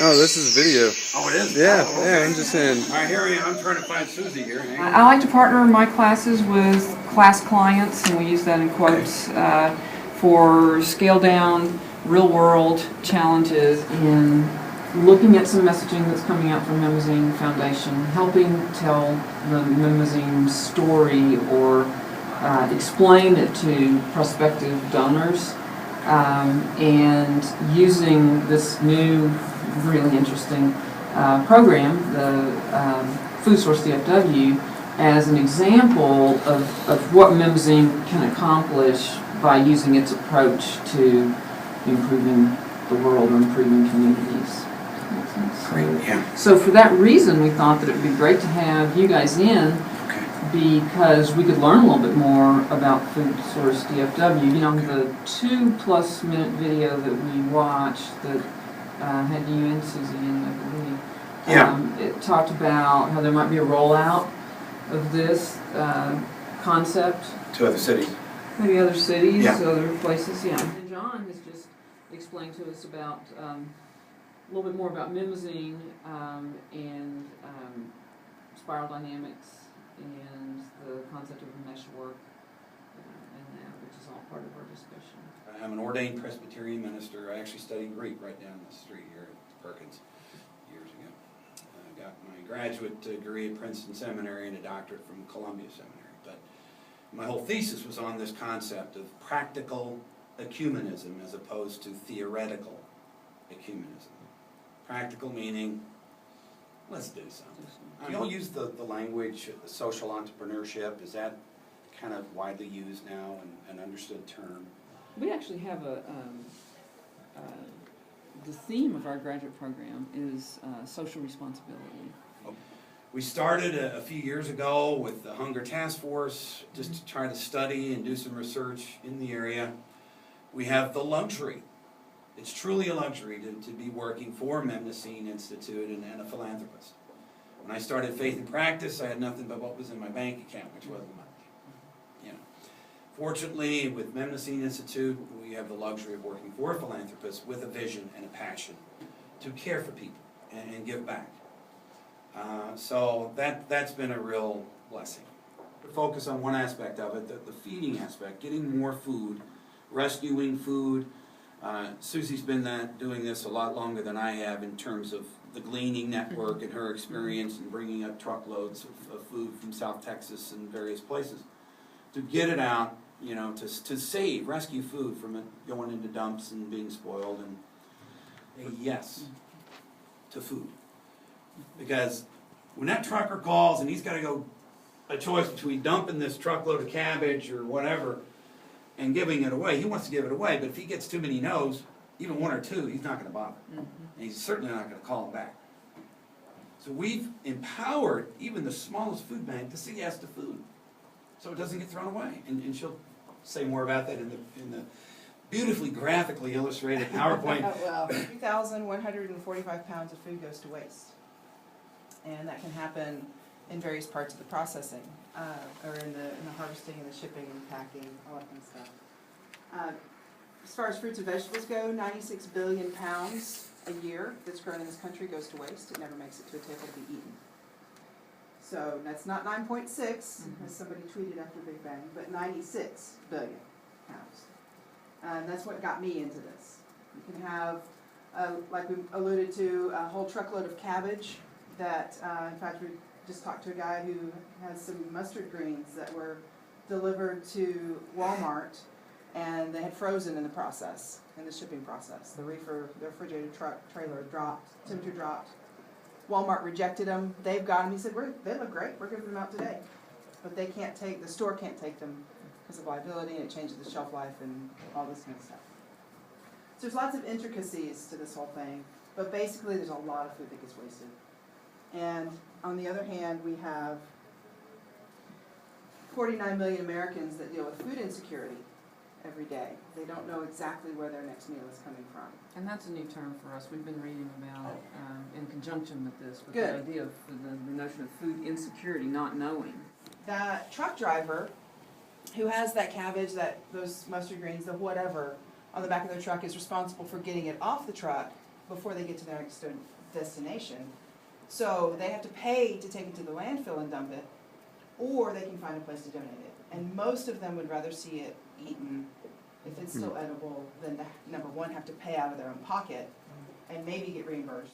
Oh, this is video. Oh, it is? Yeah, Oh, yeah, I'm just saying. All right, here I'm trying to find Susie here. I like to partner my classes with class clients, and we use that in quotes, for scale down real world challenges in looking at some messaging that's coming out from Mimosine Foundation, helping tell the Mimosine story or explain it to prospective donors, and using this new, really interesting program, the Food Source DFW, as an example of what Mimosine can accomplish by using its approach to improving the world or improving communities. Great, yeah. So for that reason, we thought that it would be great to have you guys in, because we could learn a little bit more about Food Source DFW. You know, the 2+ minute video that we watched that had you and Susie in, I believe. Yeah. It talked about how there might be a rollout of this concept. To other cities. Maybe other cities, Yeah. other places, yeah. And John has just explained to us about a little bit more about Mimosine and spiral dynamics and the concept of meshwork and that, which is all part of our discussion. I'm an ordained Presbyterian minister. I actually studied Greek right down the street here at Perkins years ago. I got my graduate degree at Princeton Seminary and a doctorate from Columbia Seminary. But my whole thesis was on this concept of practical ecumenism as opposed to theoretical ecumenism. Practical meaning, let's do something. Do you all use the language, social entrepreneurship? Is that kind of widely used now and an understood term? We actually have the theme of our graduate program is social responsibility. We started a few years ago with the Hunger Task Force just to try to study and do some research in the area. We have the luxury. It's truly a luxury to be working for Mimosine Institute and a philanthropist. When I started Faith and Practice, I had nothing but what was in my bank account, which wasn't much. You know. Fortunately, with Mimosine Institute, we have the luxury of working for philanthropists with a vision and a passion to care for people and give back. So that's been a real blessing. To focus on one aspect of it, the feeding aspect, getting more food, rescuing food. Susie's been doing this a lot longer than I have in terms of the gleaning network and her experience in bringing up truckloads of food from South Texas and various places to get it out, you know, to save, rescue food from it going into dumps and being spoiled, and yes to food. Because when that trucker calls and he's got to go a choice between dumping this truckload of cabbage or whatever and giving it away, he wants to give it away, but if he gets too many no's, even one or two, he's not going to bother. And he's certainly not going to call him back. So we've empowered even the smallest food bank to say yes to food, so it doesn't get thrown away. And she'll say more about that in the beautifully graphically illustrated PowerPoint. Well, 3,145 pounds of food goes to waste. And that can happen in various parts of the processing, or in the harvesting and the shipping and packing, all that kind of stuff. As far as fruits and vegetables go, 96 billion pounds a year that's grown in this country goes to waste. It never makes it to a table to be eaten. So that's not 9.6, as somebody tweeted after Big Bang, but 96 billion pounds. And that's what got me into this. You can have, like we alluded to, a whole truckload of cabbage that, in fact, we just talked to a guy who has some mustard greens that were delivered to Walmart, and they had frozen in the process, in the shipping process. The refrigerated trailer dropped, temperature dropped. Walmart rejected them. They've got them. He said, they look great. We're giving them out today. But they can't take, the store can't take them because of liability, and it changes the shelf life and all this kind of stuff. So there's lots of intricacies to this whole thing, but basically there's a lot of food that gets wasted. And on the other hand, we have 49 million Americans that deal with food insecurity every day. They don't know exactly where their next meal is coming from. And that's a new term for us. We've been reading about in conjunction with this, with Good. the idea of the notion of food insecurity, not knowing. That truck driver who has that cabbage, those mustard greens, the whatever, on the back of their truck is responsible for getting it off the truck before they get to their next destination. So they have to pay to take it to the landfill and dump it, or they can find a place to donate it. And most of them would rather see it eaten, if it's still edible, than to, number one, have to pay out of their own pocket and maybe get reimbursed.